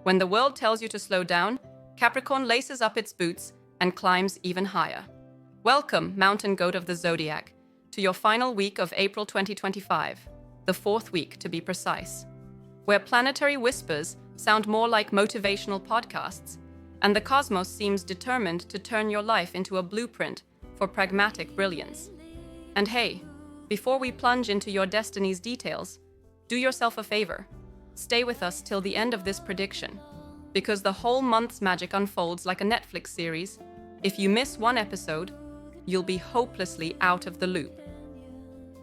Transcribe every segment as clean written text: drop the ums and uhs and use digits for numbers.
When the world tells you to slow down, Capricorn laces up its boots and climbs even higher. Welcome, Mountain Goat of the Zodiac, to your final week of April 2025, the fourth week to be precise, where planetary whispers sound more like motivational podcasts, and the cosmos seems determined to turn your life into a blueprint for pragmatic brilliance. And hey, before we plunge into your destiny's details, do yourself a favor. Stay with us till the end of this prediction, because the whole month's magic unfolds like a Netflix series. If you miss one episode, you'll be hopelessly out of the loop.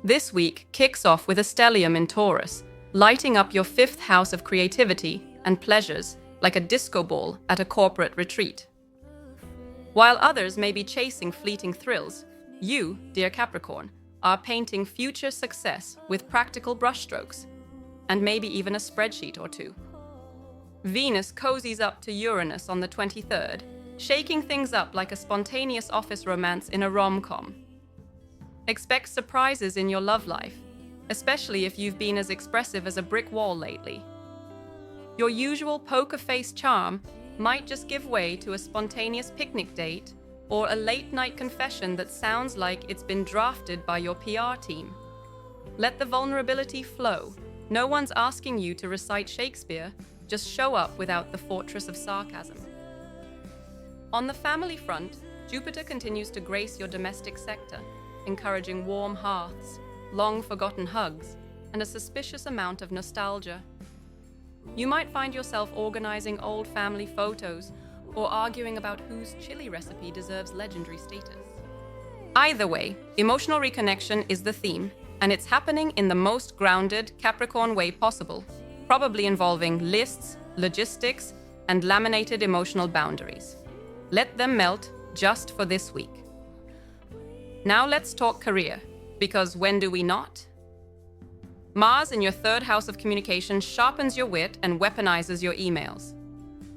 This week kicks off with a stellium in Taurus, lighting up your fifth house of creativity and pleasures like a disco ball at a corporate retreat. While others may be chasing fleeting thrills, you, dear Capricorn, are painting future success with practical brushstrokes, and maybe even a spreadsheet or two. Venus cozies up to Uranus on the 23rd, shaking things up like a spontaneous office romance in a rom-com. Expect surprises in your love life, especially if you've been as expressive as a brick wall lately. Your usual poker face charm might just give way to a spontaneous picnic date or a late-night confession that sounds like it's been drafted by your PR team. Let the vulnerability flow. No one's asking you to recite Shakespeare, just show up without the fortress of sarcasm. On the family front, Jupiter continues to grace your domestic sector, encouraging warm hearths, long-forgotten hugs, and a suspicious amount of nostalgia. You might find yourself organizing old family photos or arguing about whose chili recipe deserves legendary status. Either way, emotional reconnection is the theme, and it's happening in the most grounded Capricorn way possible, probably involving lists, logistics, and laminated emotional boundaries. Let them melt just for this week. Now let's talk career, because when do we not? Mars in your third house of communication sharpens your wit and weaponizes your emails.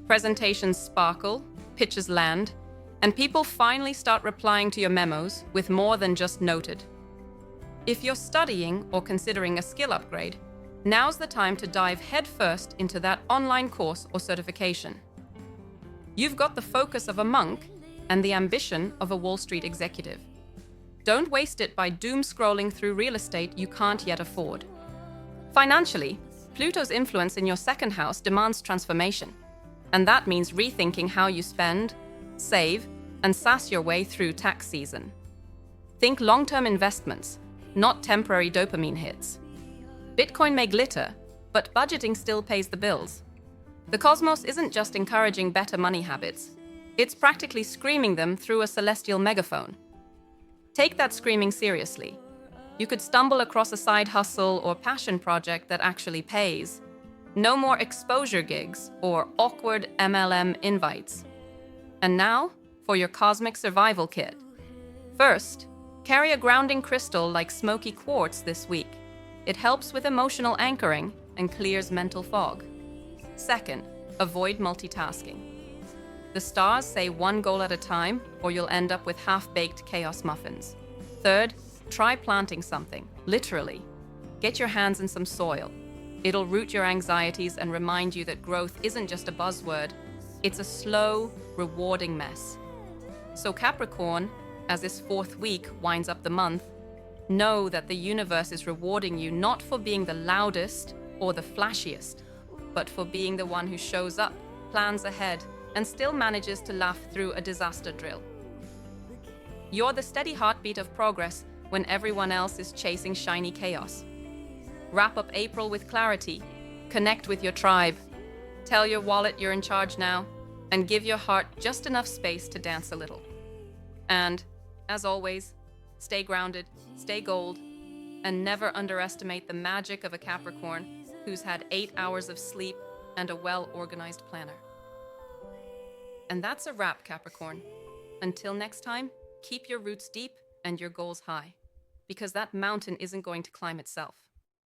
Presentations sparkle, pitches land, and people finally start replying to your memos with more than just noted. If you're studying or considering a skill upgrade, now's the time to dive headfirst into that online course or certification. You've got the focus of a monk and the ambition of a Wall Street executive. Don't waste it by doom scrolling through real estate you can't yet afford. Financially, Pluto's influence in your second house demands transformation, and that means rethinking how you spend, save, and sass your way through tax season. Think long-term investments, not temporary dopamine hits. Bitcoin may glitter, but budgeting still pays the bills. The cosmos isn't just encouraging better money habits, it's practically screaming them through a celestial megaphone. Take that screaming seriously. You could stumble across a side hustle or passion project that actually pays. No more exposure gigs or awkward MLM invites. And now, for your cosmic survival kit. First, carry a grounding crystal like smoky quartz this week. It helps with emotional anchoring and clears mental fog. Second, avoid multitasking. The stars say one goal at a time, or you'll end up with half-baked chaos muffins. Third, try planting something, literally. Get your hands in some soil. It'll root your anxieties and remind you that growth isn't just a buzzword, it's a slow, rewarding mess. So Capricorn, as this fourth week winds up the month, know that the universe is rewarding you not for being the loudest or the flashiest, but for being the one who shows up, plans ahead, and still manages to laugh through a disaster drill. You're the steady heartbeat of progress when everyone else is chasing shiny chaos. Wrap up April with clarity, connect with your tribe, tell your wallet you're in charge now, and give your heart just enough space to dance a little. And, as always, stay grounded, stay gold, and never underestimate the magic of a Capricorn who's had 8 hours of sleep and a well-organized planner. And that's a wrap, Capricorn. Until next time, keep your roots deep and your goals high, because that mountain isn't going to climb itself.